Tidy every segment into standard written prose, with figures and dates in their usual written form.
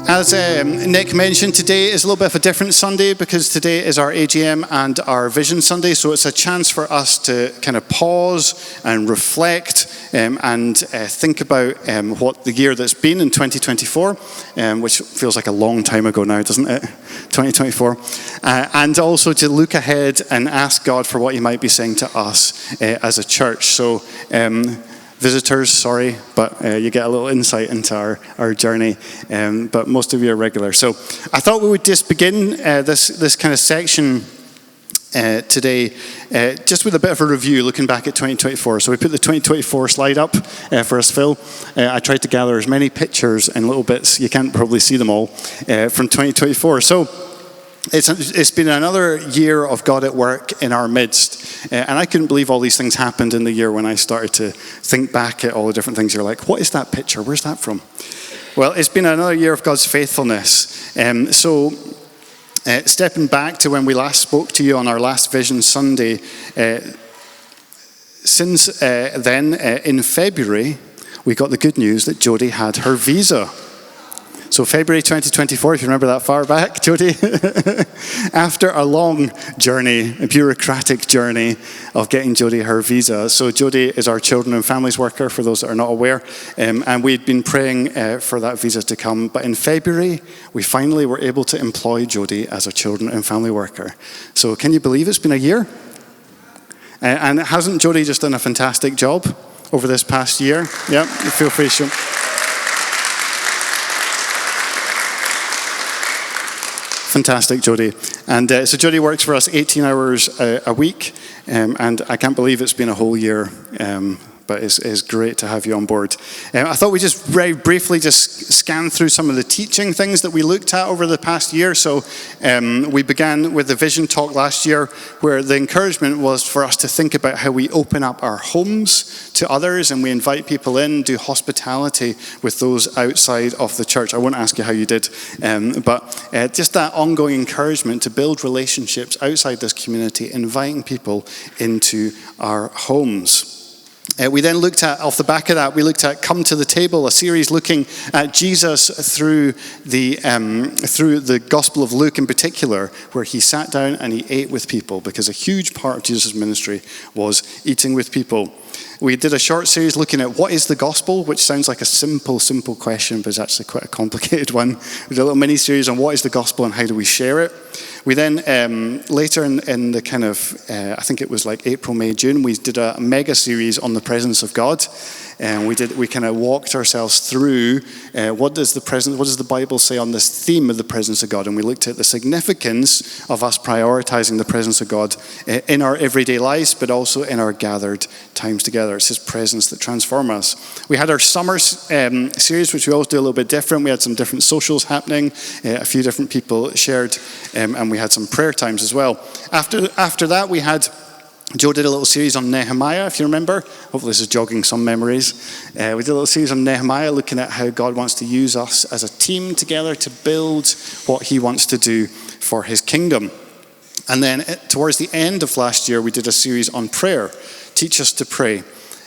As Nick mentioned, today is a little bit of a different Sunday because today is our AGM and our Vision Sunday. So it's a chance for us to kind of pause and reflect and think about what the year that's been in 2024, which feels like a long time ago now, doesn't it? 2024. And also to look ahead and ask God for what he might be saying to us as a church. So visitors, sorry, but you get a little insight into our journey, but most of you are regular. So I thought we would just begin this kind of section today just with a bit of a review, looking back at 2024. So we put the 2024 slide up for us, Phil. I tried to gather as many pictures and little bits, you can't probably see them all, from 2024. So it's been another year of God at work in our midst. And I couldn't believe all these things happened in the year when I started to think back at all the different things. You're like, what is that picture? Where's that from? Well, it's been another year of God's faithfulness. Stepping back to when we last spoke to you on our last Vision Sunday, since then, in February, we got the good news that Jodie had her visa. So February 2024, if you remember that far back, Jodie, after a long journey, a bureaucratic journey of getting Jodie her visa. So Jodie is our children and families worker, for those that are not aware, and we'd been praying for that visa to come. But in February, we finally were able to employ Jodie as a children and family worker. So can you believe it's been a year? And hasn't Jodie just done a fantastic job over this past year? Yeah, feel free to show. Fantastic, Jodie. And so Jodie works for us 18 hours a week, and I can't believe it's been a whole year, but it's great to have you on board. I thought we'd just very briefly just scan through some of the teaching things that we looked at over the past year. So we began with the Vision Talk last year, where the encouragement was for us to think about how we open up our homes to others and we invite people in, do hospitality with those outside of the church. I won't ask you how you did, but just that ongoing encouragement to build relationships outside this community, inviting people into our homes. We then looked at, off the back of that, we looked at Come to the Table, a series looking at Jesus through the Gospel of Luke in particular, where he sat down and he ate with people, because a huge part of Jesus' ministry was eating with people. We did a short series looking at what is the gospel, which sounds like a simple question, but it's actually quite a complicated one. We did a little mini-series on what is the gospel and how do we share it. We then, later in the kind of, I think it was like April, May, June, we did a mega series on the presence of God. And we kind of walked ourselves through what does the Bible say on this theme of the presence of God? And we looked at the significance of us prioritizing the presence of God in our everyday lives, but also in our gathered times together. It's his presence that transforms us. We had our summer series, which we always do a little bit different. We had some different socials happening. A few different people shared, and we had some prayer times as well. After that, we had Joe did a little series on Nehemiah, if you remember. Hopefully this is jogging some memories. We did a little series on Nehemiah, looking at how God wants to use us as a team together to build what he wants to do for his kingdom. And then towards the end of last year, we did a series on prayer, Teach Us to Pray.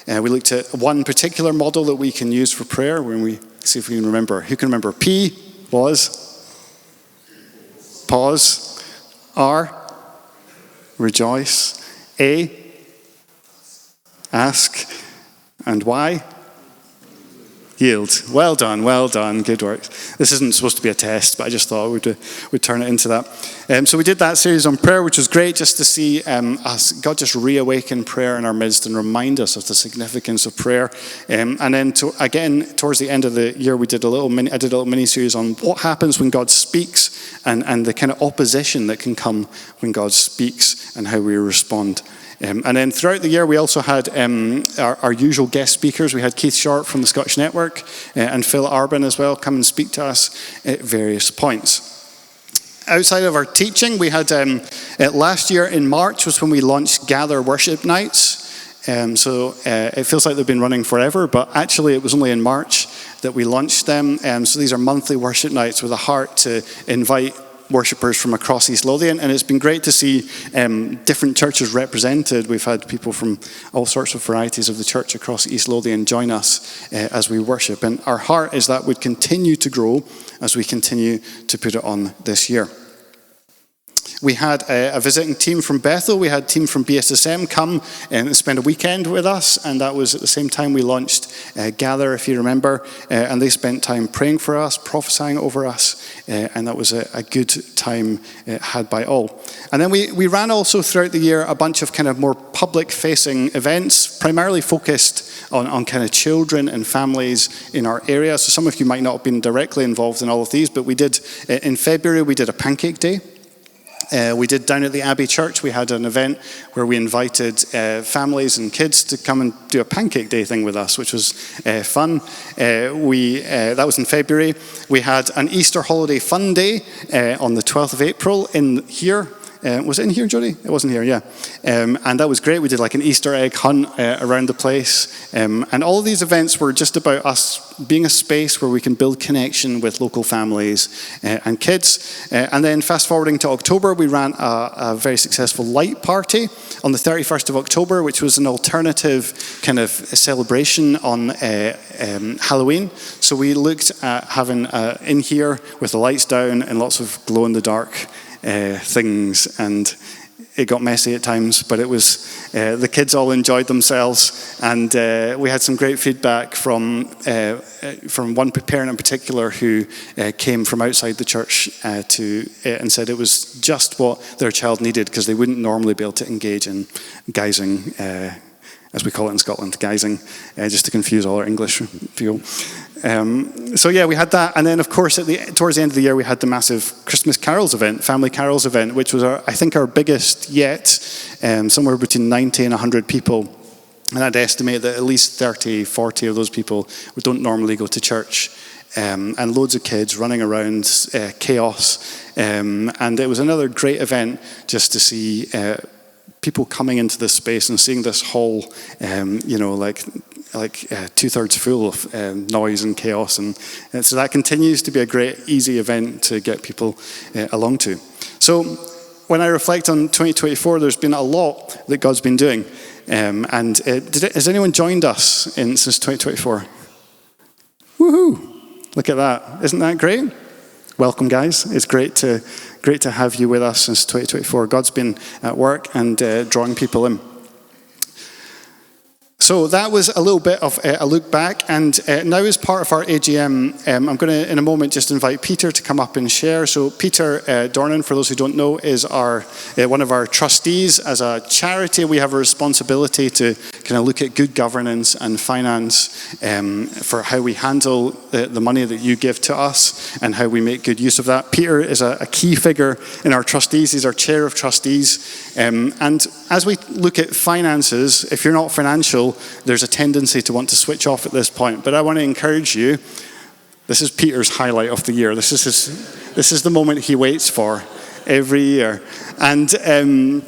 We looked at one particular model that we can use for prayer. When we see if we can remember. Who can remember? P was? Pause. R? Rejoice. A, ask, and Y, yield. Well done, good work. This isn't supposed to be a test, but I just thought we'd turn it into that. So we did that series on prayer, which was great just to see God just reawaken prayer in our midst and remind us of the significance of prayer. And then again, towards the end of the year, I did a little mini series on what happens when God speaks and the kind of opposition that can come when God speaks and how we respond. And then throughout the year, we also had our usual guest speakers. We had Keith Short from the Scottish Network and Phil Arbin as well come and speak to us at various points. Outside of our teaching, we had last year in March was when we launched Gather Worship Nights. So it feels like they've been running forever, but actually it was only in March that we launched them. So these are monthly worship nights with a heart to invite worshippers from across East Lothian, and it's been great to see different churches represented. We've had people from all sorts of varieties of the church across East Lothian join us as we worship, and our heart is that would continue to grow as we continue to put it on this year. We had a visiting team from Bethel. We had a team from BSSM come and spend a weekend with us, and that was at the same time we launched Gather, if you remember, and they spent time praying for us, prophesying over us, and that was a good time had by all. And then we ran also throughout the year a bunch of kind of more public-facing events, primarily focused on kind of children and families in our area. So some of you might not have been directly involved in all of these, but we did, in February, we did a pancake day. We did down at the Abbey Church, we had an event where we invited families and kids to come and do a pancake day thing with us, which was fun. That was in February. We had an Easter holiday fun day on the 12th of April in here. Was it in here, Jody? It wasn't here, yeah. And that was great. We did like an Easter egg hunt around the place. And all of these events were just about us being a space where we can build connection with local families and kids. And then fast forwarding to October, we ran a very successful light party on the 31st of October, which was an alternative kind of celebration on Halloween. So we looked at having in here with the lights down and lots of glow-in-the-dark things, and it got messy at times, but it was the kids all enjoyed themselves, and we had some great feedback from one parent in particular who came from outside the church and said it was just what their child needed, because they wouldn't normally be able to engage in guising, as we call it in Scotland, guising, just to confuse all our English people. So yeah, we had that, and then of course towards the end of the year we had the massive Christmas carols event, family carols event, which was I think our biggest yet, somewhere between 90 and 100 people, and I'd estimate that at least 30, 40 of those people don't normally go to church, and loads of kids running around, chaos, and it was another great event just to see people coming into this space and seeing this hall, like 2/3 full of noise and chaos, and so that continues to be a great, easy event to get people along to. So when I reflect on 2024, there's been a lot that God's been doing, and has anyone joined us since 2024? Woohoo! Look at that! Isn't that great? Welcome, guys. It's great to have you with us since 2024. God's been at work and drawing people in. So that was a little bit of a look back, and now as part of our AGM, I'm going to, in a moment, just invite Peter to come up and share. So Peter Dornan, for those who don't know, is one of our trustees. As a charity, we have a responsibility to kind of look at good governance and finance for how we handle the money that you give to us and how we make good use of that. Peter is a key figure in our trustees. He's our chair of trustees. And as we look at finances, if you're not financial, there's a tendency to want to switch off at this point. But I want to encourage you, this is Peter's highlight of the year. This is the moment he waits for every year. And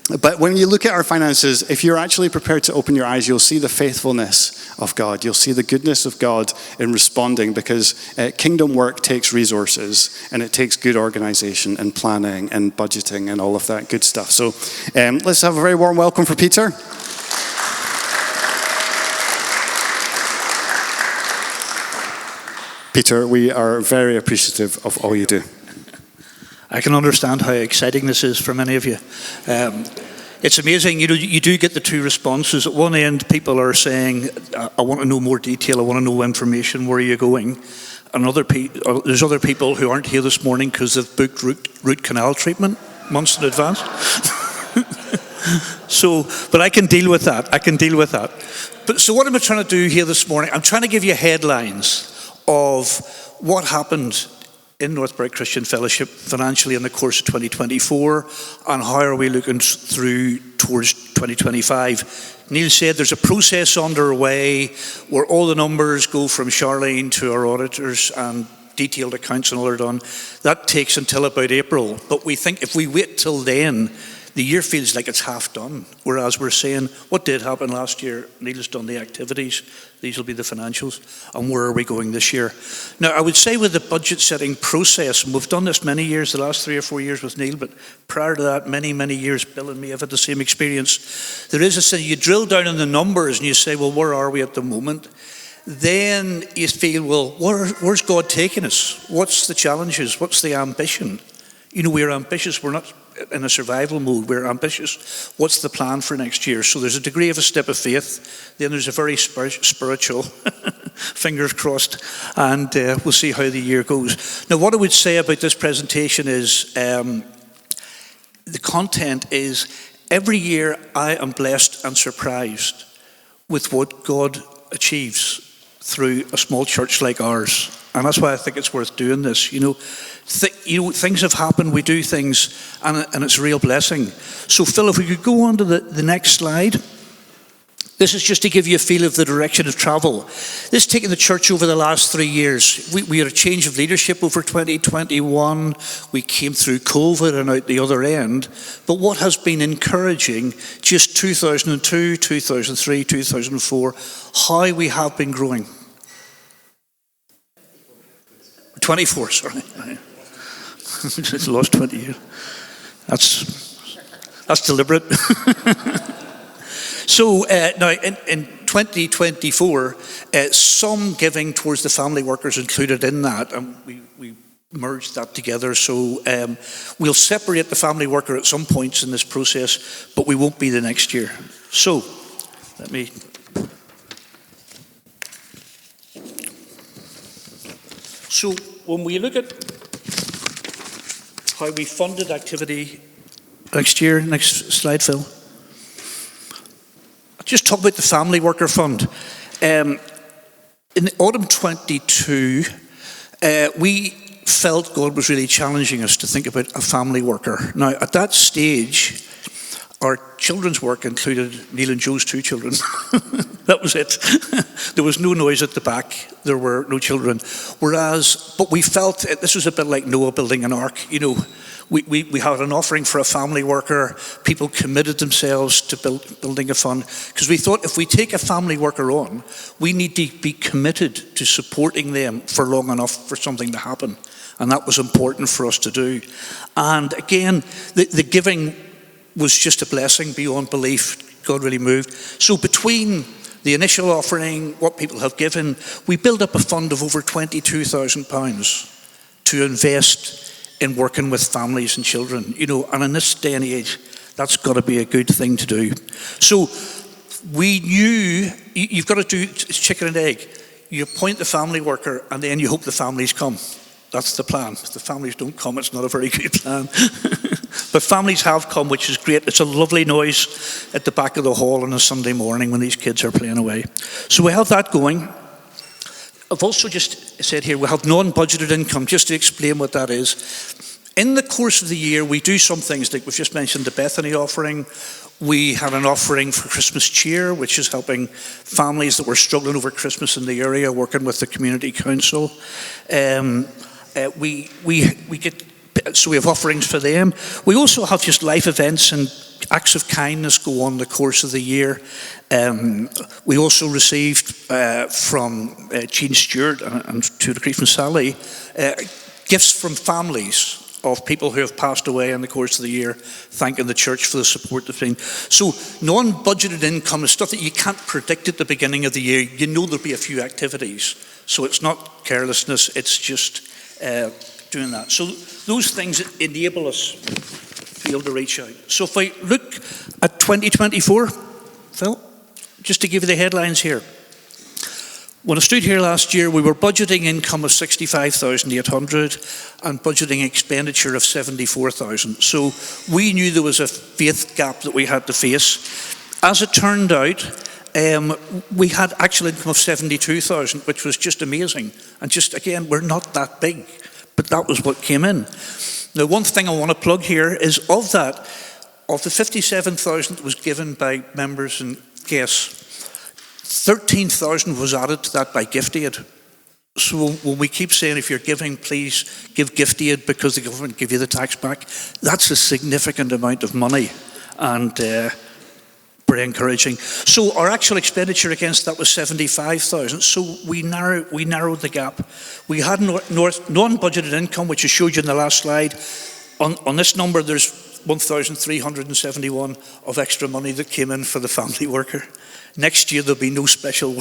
but when you look at our finances, if you're actually prepared to open your eyes, you'll see the faithfulness of God. You'll see the goodness of God in responding, because kingdom work takes resources, and it takes good organization and planning and budgeting and all of that good stuff. So let's have a very warm welcome for Peter. Peter, we are very appreciative of all you do. I can understand how exciting this is for many of you. It's amazing, you do get the two responses. At one end, people are saying, I want to know more detail, I want to know information, where are you going? And there's other people who aren't here this morning because they've booked root canal treatment months in advance. But I can deal with that, But so what am I trying to do here this morning? I'm trying to give you headlines of what happened in Northbury Christian Fellowship financially in the course of 2024, and how are we looking through towards 2025. Neil said there's a process underway where all the numbers go from Charlene to our auditors and detailed accounts and all are done. That takes until about April, but we think if we wait till then the year feels like it's half done. Whereas we're saying, what did happen last year? Neil's done the activities. These will be the financials. And where are we going this year? Now, I would say with the budget setting process, and we've done this many years, the last 3 or 4 years with Neil, but prior to that, many, many years, Bill and me have had the same experience. There is a thing, you drill down on the numbers and you say, well, where are we at the moment? Then you feel, well, where's God taking us? What's the challenges? What's the ambition? You know, we're ambitious. We're not in a survival mode. We're ambitious. What's the plan for next year? So there's a degree of a step of faith. Then there's a very spiritual, fingers crossed, and we'll see how the year goes. Now, what I would say about this presentation is the content is every year I am blessed and surprised with what God achieves through a small church like ours. And that's why I think it's worth doing this. You know, things have happened, we do things, and it's a real blessing. So Phil, if we could go on to the next slide. This is just to give you a feel of the direction of travel. This has taken the church over the last 3 years. We had a change of leadership over 2021. We came through COVID and out the other end. But what has been encouraging, just 2002, 2003, 2004, how we have been growing. 24, sorry. It's lost 20 years. That's deliberate. So now in 2024, some giving towards the family workers included in that, and we merged that together. So we'll separate the family worker at some points in this process, but we won't be the next year. So let me. So when we look at how we funded activity next year, next slide, Phil. Just talk about the Family Worker Fund. In the autumn 22, we felt God was really challenging us to think about a family worker. Now, at that stage, our children's work included Neil and Joe's 2 children. That was it. There was no noise at the back. There were no children. But we felt this was a bit like Noah building an ark. You know, we had an offering for a family worker. People committed themselves to building a fund because we thought if we take a family worker on, we need to be committed to supporting them for long enough for something to happen. And that was important for us to do. And again, the giving was just a blessing beyond belief. God really moved. So between the initial offering, what people have given, we built up a fund of over £22,000 to invest in working with families and children. You know, and in this day and age, that's got to be a good thing to do. So we knew you've got to do chicken and egg. You appoint the family worker, and then you hope the families come. That's the plan. If the families don't come, it's not a very good plan. But families have come, which is great. It's a lovely noise at the back of the hall on a Sunday morning when these kids are playing away. So we have that going. I've also just said here, we have non-budgeted income, just to explain what that is. In the course of the year, we do some things, like we've just mentioned the Bethany offering. We had an offering for Christmas Cheer, which is helping families that were struggling over Christmas in the area, working with the community council. So we have offerings for them. We also have just life events and acts of kindness go on the course of the year. We also received from Jean Stewart and to the Grief and Sally gifts from families of people who have passed away in the course of the year, thanking the church for the support they've been. So non-budgeted income is stuff that you can't predict at the beginning of the year. You know there'll be a few activities. So it's not carelessness, it's just doing that. So those things enable us to be able to reach out. So if I look at 2024, Phil, just to give you the headlines here. When I stood here last year, we were budgeting income of 65,800 and budgeting expenditure of 74,000. So we knew there was a faith gap that we had to face. As it turned out, we had actual income of 72,000, which was just amazing. And just, again, we're not that big, but that was what came in. Now, one thing I want to plug here is of the 57,000 that was given by members and guests, 13,000 was added to that by gift aid. So when we keep saying, if you're giving, please give gift aid because the government give you the tax back, that's a significant amount of money, and very encouraging. So our actual expenditure against that was 75,000. So we narrowed the gap. We had non-budgeted income, which I showed you in the last slide. On this number, there's 1,371 of extra money that came in for the family worker. Next year, there'll be no special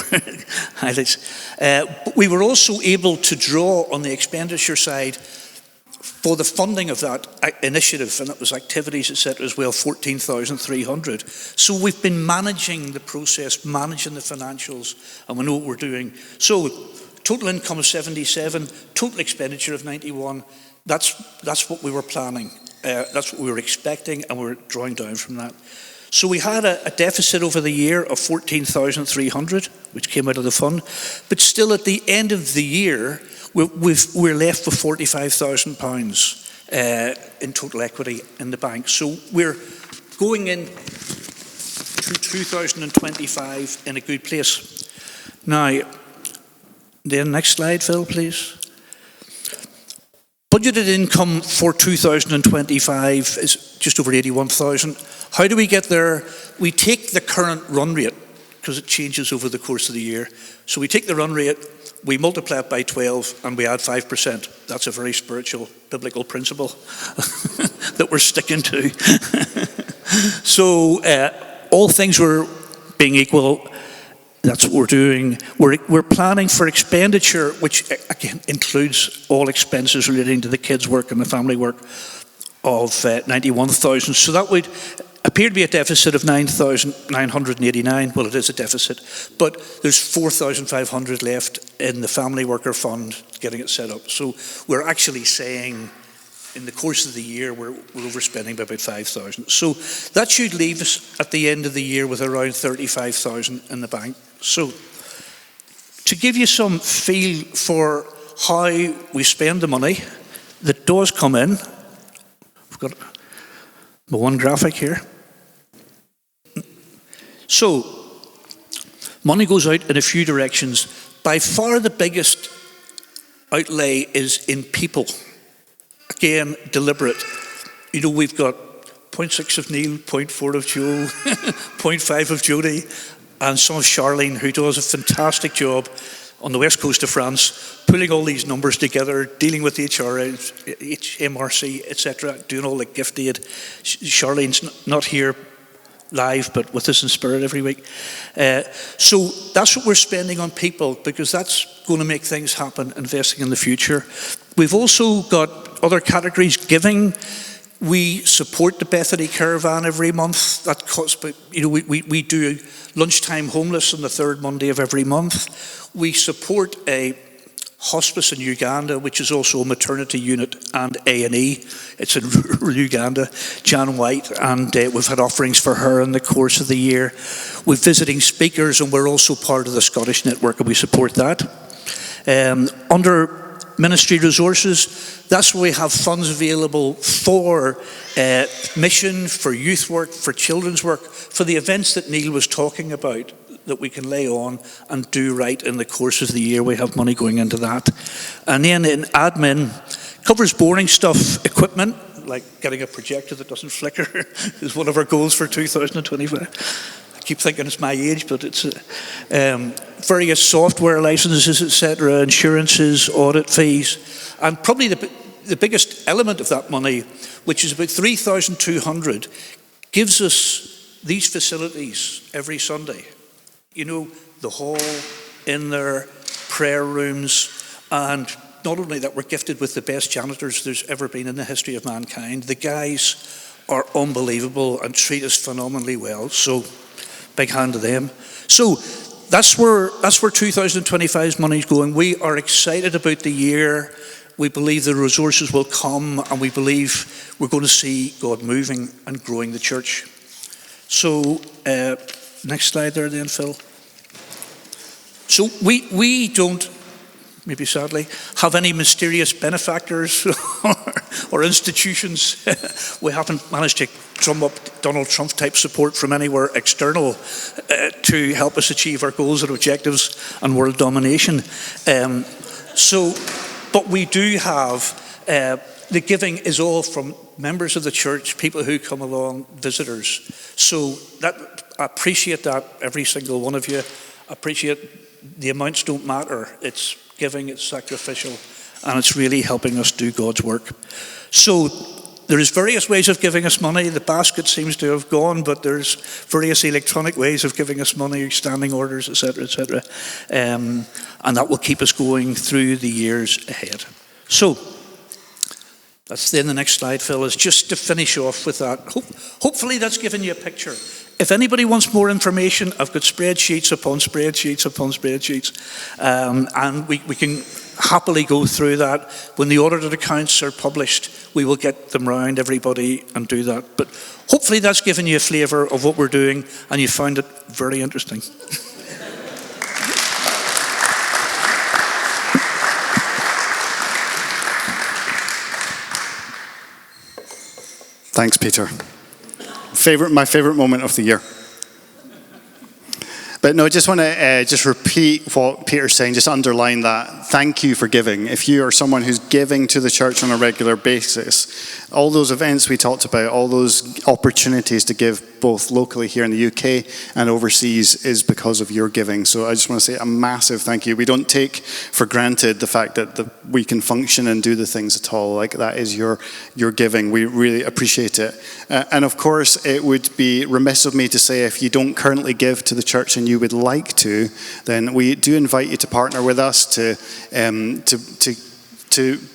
highlights. But we were also able to draw on the expenditure side for the funding of that initiative, and that was activities, etc. as well, 14,300. So we've been managing the process, managing the financials, and we know what we're doing. So total income of 77, total expenditure of 91. That's what we were planning. That's what we were expecting, and we're drawing down from that. So we had a deficit over the year of 14,300, which came out of the fund. But still, at the end of the year, we're left with £45,000 in total equity in the bank. So we're going in to 2025 in a good place. Now, then next slide, Phil, please. Budgeted income for 2025 is just over 81,000. How do we get there? We take the current run rate, because it changes over the course of the year. So we take the run rate, we multiply it by 12, and we add 5%. That's a very spiritual, biblical principle that we're sticking to. So all things were being equal, that's what we're doing. We're planning for expenditure, which again includes all expenses relating to the kids' work and the family work, of 91,000. So that would appear to be a deficit of 9,989. Well, it is a deficit, but there's 4,500 left in the family worker fund getting it set up. So we're actually saying in the course of the year we're overspending by about 5,000. So that should leave us at the end of the year with around 35,000 in the bank. So to give you some feel for how we spend the money that does come in, I've got the one graphic here. So money goes out in a few directions. By far the biggest outlay is in people. Again, deliberate. You know, we've got 0.6 of Neil, 0.4 of Joe, 0.5 of Jody, and some of Charlene, who does a fantastic job on the west coast of France, pulling all these numbers together, dealing with HMRC, etc., doing all the gift aid. Charlene's not here live, but with us in spirit every week. So that's what we're spending on people, because that's going to make things happen, investing in the future. We've also got other categories. Giving. We support the Bethany Caravan every month. That costs, but you know, we do lunchtime homeless on the third Monday of every month. We support a hospice in Uganda, which is also a maternity unit and A&E. It's in rural Uganda, Jan White, and we've had offerings for her in the course of the year. We're visiting speakers, and we're also part of the Scottish network, and we support that. Under ministry resources, that's where we have funds available for mission, for youth work, for children's work, for the events that Neil was talking about, that we can lay on and do right in the course of the year. We have money going into that. And then in admin, covers boring stuff. Equipment, like getting a projector that doesn't flicker, is one of our goals for 2025. I keep thinking it's my age, but it's various software licenses, etc., insurances, audit fees, and probably the biggest element of that money, which is about 3,200, gives us these facilities every Sunday. You know, the hall, in there, prayer rooms, and not only that, we're gifted with the best janitors there's ever been in the history of mankind. The guys are unbelievable and treat us phenomenally well. So, big hand to them. So that's where 2025's money's going. We are excited about the year. We believe the resources will come, and we believe we're going to see God moving and growing the church. So next slide there then, Phil. So we don't, maybe sadly, have any mysterious benefactors or institutions. We haven't managed to drum up Donald Trump type support from anywhere external to help us achieve our goals and objectives and world domination. But we do have, the giving is all from members of the church, people who come along, visitors. So I appreciate that, every single one of you. I appreciate the amounts don't matter. It's giving, it's sacrificial, and it's really helping us do God's work. So there's various ways of giving us money. The basket seems to have gone, but there's various electronic ways of giving us money, standing orders, etc., etc. And that will keep us going through the years ahead. So that's then the next slide, Phil, is just to finish off with that. Hopefully that's given you a picture. If anybody wants more information, I've got spreadsheets upon spreadsheets upon spreadsheets. And we can happily go through that. When the audited accounts are published, we will get them round everybody and do that. But hopefully that's given you a flavour of what we're doing and you found it very interesting. Thanks, Peter. My favourite moment of the year. But no, I just want to just repeat what Peter's saying, just underline that. Thank you for giving. If you are someone who's giving to the church on a regular basis, all those events we talked about, all those opportunities to give both locally here in the UK and overseas is because of your giving. So I just want to say a massive thank you. We don't take for granted the fact that we can function and do the things at all. Like, that is your giving. We really appreciate it. And of course, it would be remiss of me to say, if you don't currently give to the church and you would like to, then we do invite you to partner with us to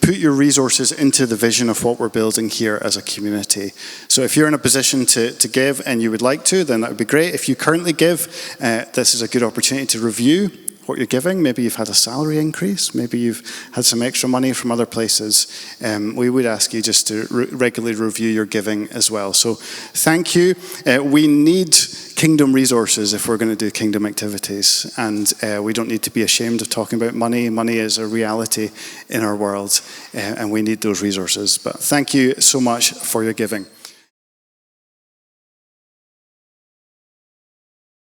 put your resources into the vision of what we're building here as a community. So if you're in a position to give and you would like to, then that would be great. If you currently give, this is a good opportunity to review what you're giving. Maybe you've had a salary increase. Maybe you've had some extra money from other places. We would ask you just to regularly review your giving as well. So thank you. We need kingdom resources if we're going to do kingdom activities. And we don't need to be ashamed of talking about money. Money is a reality in our world, and we need those resources. But thank you so much for your giving.